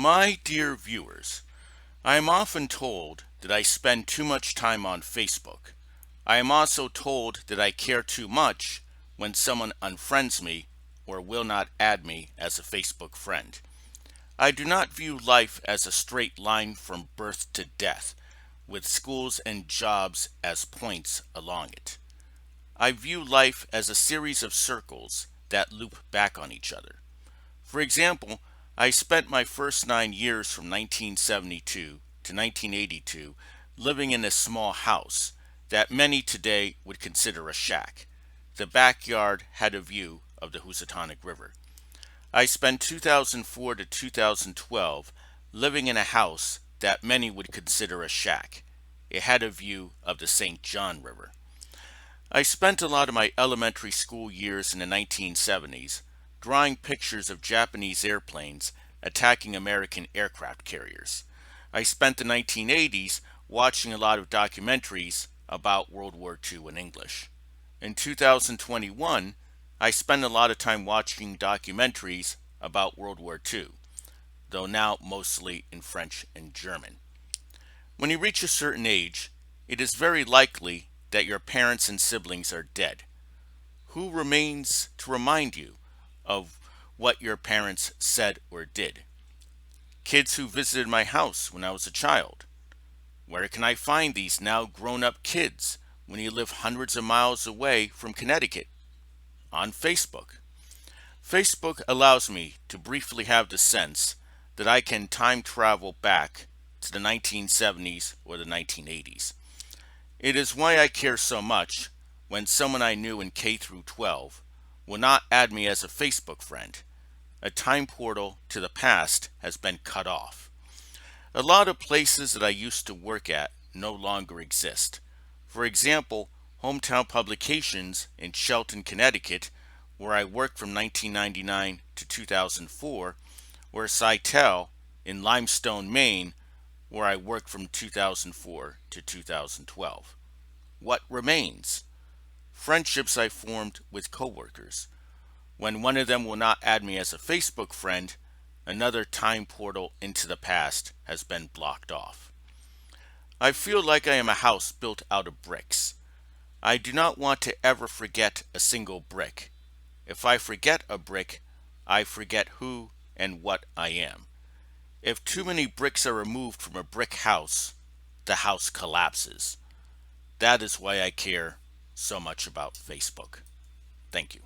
My dear viewers, I am often told that I spend too much time on Facebook. I am also told that I care too much when someone unfriends me or will not add me as a Facebook friend. I do not view life as a straight line from birth to death, with schools and jobs as points along it. I view life as a series of circles that loop back on each other. For example, I spent my first 9 years from 1972 to 1982 living in a small house that many today would consider a shack. The backyard had a view of the Housatonic River. I spent 2004 to 2012 living in a house that many would consider a shack. It had a view of the St. John River. I spent a lot of my elementary school years in the 1970s drawing pictures of Japanese airplanes attacking American aircraft carriers. I spent the 1980s watching a lot of documentaries about World War II in English. In 2021, I spend a lot of time watching documentaries about World War II, though now mostly in French and German. When you reach a certain age, it is very likely that your parents and siblings are dead. Who remains to remind you of what your parents said or did? Kids who visited my house when I was a child. Where can I find these now grown up kids when you live hundreds of miles away from Connecticut? On Facebook. Facebook allows me to briefly have the sense that I can time travel back to the 1970s or the 1980s. It is why I care so much when someone I knew in K through 12 will not add me as a Facebook friend. A time portal to the past has been cut off. A lot of places that I used to work at no longer exist. For example, Hometown Publications in Shelton, Connecticut, where I worked from 1999 to 2004, or Sitel in Limestone, Maine, where I worked from 2004 to 2012. What remains? Friendships I formed with coworkers. When one of them will not add me as a Facebook friend, another time portal into the past has been blocked off. I feel like I am a house built out of bricks. I do not want to ever forget a single brick. If I forget a brick, I forget who and what I am. If too many bricks are removed from a brick house, the house collapses. That is why I care so much about Facebook. Thank you.